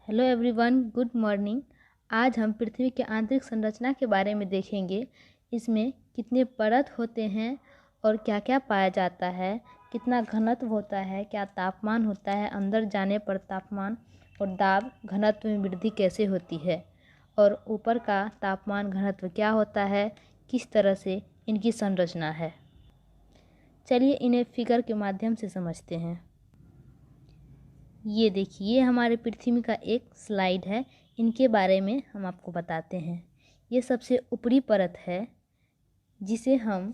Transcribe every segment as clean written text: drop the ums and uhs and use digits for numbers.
Hello everyone, good morning. आज हम पृथ्वी के आंतरिक संरचना के बारे में देखेंगे। इसमें कितने परत होते हैं और क्या क्या पाया जाता है, कितना घनत्व होता है, क्या तापमान होता है, अंदर जाने पर तापमान और दाब घनत्व में वृद्धि कैसे होती है, और ऊपर का तापमान घनत्व क्या होता है, किस तरह से इनकी संरचना है। चलिए इन्हें फिगर के माध्यम से समझते हैं। ये देखिए, ये हमारे पृथ्वी का एक स्लाइड है। इनके बारे में हम आपको बताते हैं। ये सबसे ऊपरी परत है जिसे हम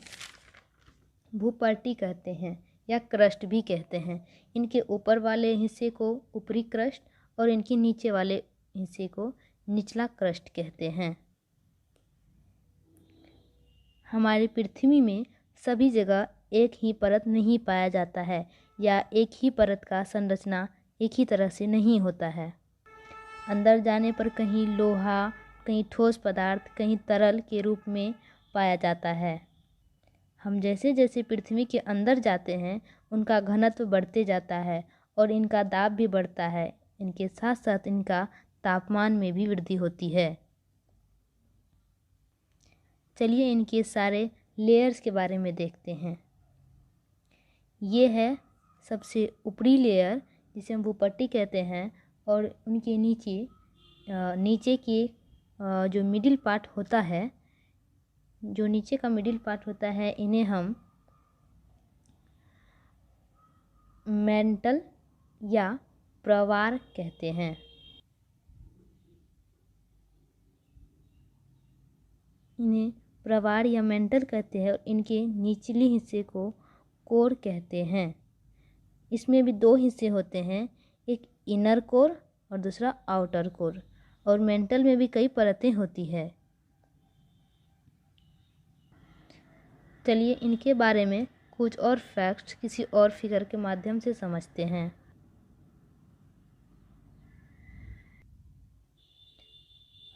भूपर्टी कहते हैं या क्रस्ट भी कहते हैं। इनके ऊपर वाले हिस्से को ऊपरी क्रस्ट और इनके नीचे वाले हिस्से को निचला क्रस्ट कहते हैं। हमारी पृथ्वी में सभी जगह एक ही परत नहीं पाया जाता है या एक ही परत का संरचना एक ही तरह से नहीं होता है। अंदर जाने पर कहीं लोहा, कहीं ठोस पदार्थ, कहीं तरल के रूप में पाया जाता है। हम जैसे जैसे पृथ्वी के अंदर जाते हैं उनका घनत्व बढ़ते जाता है और इनका दाब भी बढ़ता है। इनके साथ साथ इनका तापमान में भी वृद्धि होती है। चलिए इनके सारे लेयर्स के बारे में देखते हैं। ये है सबसे ऊपरी लेयर जिसे हम भूपट्टी कहते हैं, और उनके नीचे की जो मिडिल पार्ट होता है, जो नीचे का मिडिल पार्ट होता है, इन्हें हम मेंटल या प्रवार कहते हैं। इन्हें प्रवार या मेंटल कहते हैं और इनके निचले हिस्से को कोर कहते हैं। इसमें भी दो हिस्से होते हैं, एक इनर कोर और दूसरा आउटर कोर, और मेंटल में भी कई परतें होती है। चलिए इनके बारे में कुछ और फैक्ट्स किसी और फिगर के माध्यम से समझते हैं।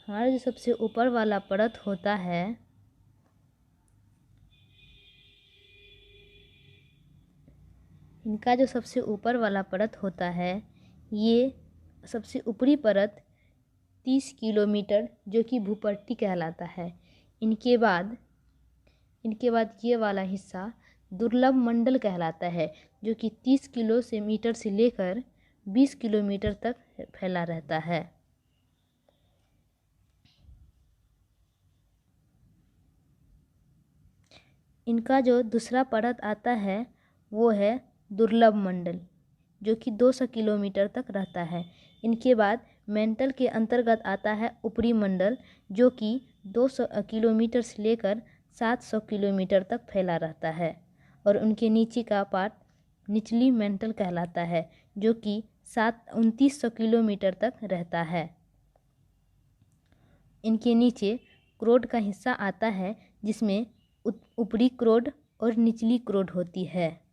हमारा जो सबसे ऊपर वाला परत होता है, इनका जो सबसे ऊपर वाला परत होता है, ये सबसे ऊपरी परत 30 किलोमीटर जो कि भूपट्टी कहलाता है। इनके बाद ये वाला हिस्सा दुर्लभ मंडल कहलाता है, जो कि 30 किलो से मीटर से लेकर 20 किलोमीटर तक फैला रहता है। इनका जो दूसरा परत आता है वो है दुर्लभ मंडल, जो कि 200 किलोमीटर तक रहता है। इनके बाद मेंटल के अंतर्गत आता है ऊपरी मंडल, जो कि 200 किलोमीटर से लेकर 700 किलोमीटर तक फैला रहता है, और उनके नीचे का पार्ट निचली मेंटल कहलाता है, जो कि 2900 किलोमीटर तक रहता है। इनके नीचे क्रोड का हिस्सा आता है, जिसमें ऊपरी क्रोड और निचली क्रोड होती है।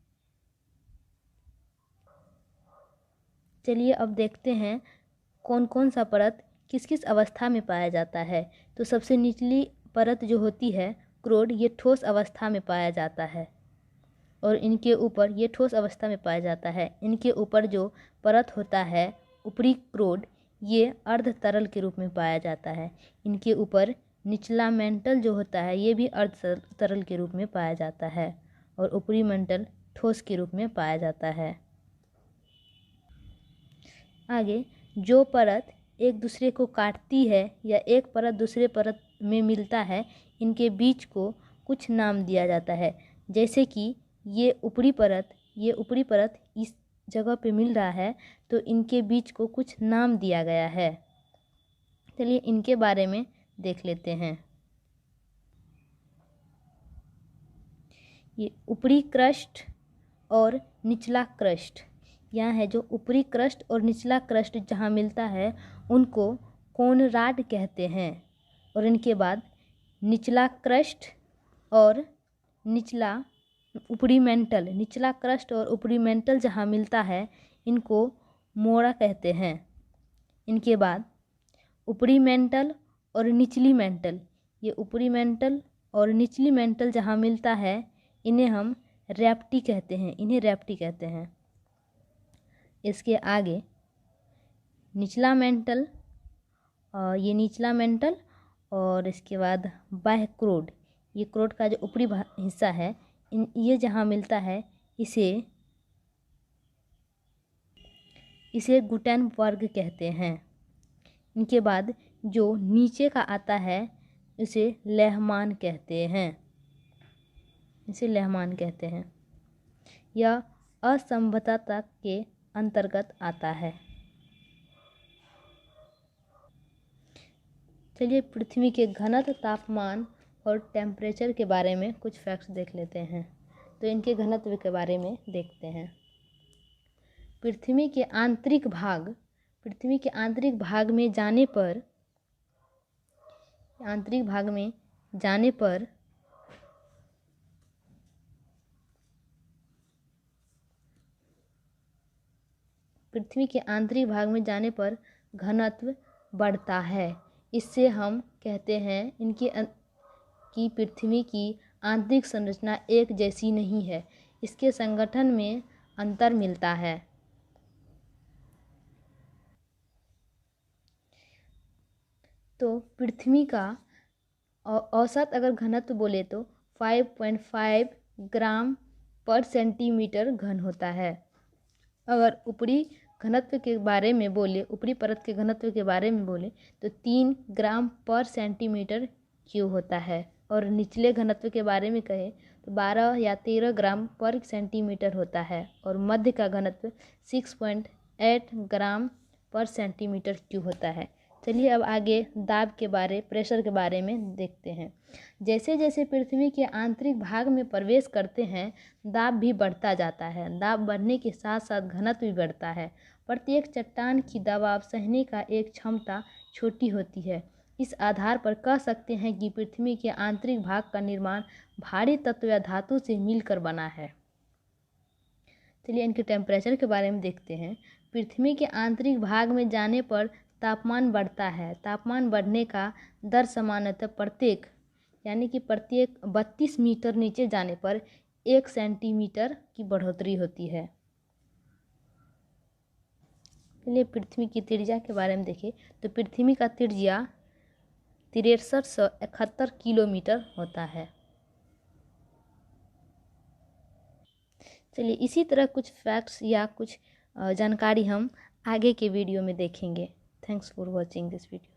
चलिए अब देखते हैं कौन कौन सा परत किस किस अवस्था में पाया जाता है। तो सबसे निचली परत जो होती है क्रोड, ये ठोस अवस्था में पाया जाता है, और इनके ऊपर ये ठोस अवस्था में पाया जाता है। इनके ऊपर जो परत होता है ऊपरी क्रोड, ये अर्ध तरल के रूप में पाया जाता है। इनके ऊपर निचला मेंटल जो होता है, ये भी अर्ध तरल के रूप में पाया जाता है, और ऊपरी मेंटल ठोस के रूप में पाया जाता है। आगे जो परत एक दूसरे को काटती है या एक परत दूसरे परत में मिलता है, इनके बीच को कुछ नाम दिया जाता है। जैसे कि ये ऊपरी परत इस जगह पे मिल रहा है, तो इनके बीच को कुछ नाम दिया गया है। चलिए इनके बारे में देख लेते हैं। ये ऊपरी क्रस्ट और निचला क्रस्ट, यहाँ है जो ऊपरी क्रस्ट और निचला क्रस्ट जहाँ मिलता है उनको कोनराड कहते हैं। और इनके बाद निचला क्रस्ट और ऊपरी मेंटल, निचला क्रस्ट और ऊपरी मेंटल जहाँ मिलता है, इनको मोड़ा कहते हैं। इनके बाद ऊपरी मेंटल और निचली मेंटल, ये ऊपरी मेंटल और निचली मेंटल जहाँ मिलता है, इन्हें हम रैप्टी कहते हैं। इसके आगे निचला मेंटल, ये निचला मेंटल, और इसके बाद बाह्य क्रोड, ये क्रोड का जो ऊपरी हिस्सा है, ये जहाँ मिलता है इसे गुटेनबर्ग कहते हैं। इनके बाद जो नीचे का आता है इसे लेहमान कहते हैं, यह असंबद्धता के अंतर्गत आता है। चलिए पृथ्वी के घनत्व, तापमान और टेम्परेचर के बारे में कुछ फैक्ट्स देख लेते हैं। तो इनके घनत्व के बारे में देखते हैं। पृथ्वी के आंतरिक भाग में जाने पर घनत्व बढ़ता है। इससे हम कहते हैं कि पृथ्वी की आंतरिक संरचना एक जैसी नहीं है, इसके संगठन में अंतर मिलता है। तो पृथ्वी का औसत अगर घनत्व बोले तो 5.5 ग्राम पर सेंटीमीटर घन होता है। अगर ऊपरी परत के घनत्व के बारे में बोले तो 3 ग्राम पर सेंटीमीटर क्यूब होता है, और निचले घनत्व के बारे में कहे तो 12 या 13 ग्राम पर सेंटीमीटर होता है, और मध्य का घनत्व 6.8 ग्राम पर सेंटीमीटर क्यूब होता है। चलिए अब आगे प्रेशर के बारे में देखते हैं। जैसे जैसे पृथ्वी के आंतरिक भाग में प्रवेश करते हैं, दाब भी बढ़ता जाता है। दाब बढ़ने के साथ साथ घनत्व भी बढ़ता है। प्रत्येक चट्टान की दबाव सहने का एक क्षमता छोटी होती है। इस आधार पर कह सकते हैं कि पृथ्वी के आंतरिक भाग का निर्माण भारी तत्व या धातु से मिलकर बना है। चलिए इनके टेम्परेचर के बारे में देखते हैं। पृथ्वी के आंतरिक भाग में जाने पर तापमान बढ़ता है। तापमान बढ़ने का दर सामान्यतः प्रत्येक 32 मीटर नीचे जाने पर 1 सेंटीमीटर की बढ़ोतरी होती है। चलिए पृथ्वी की त्रिज्या के बारे में देखें तो पृथ्वी का त्रिज्या 6371 किलोमीटर होता है। चलिए इसी तरह कुछ फैक्ट्स या कुछ जानकारी हम आगे के वीडियो में देखेंगे। Thanks for watching this video.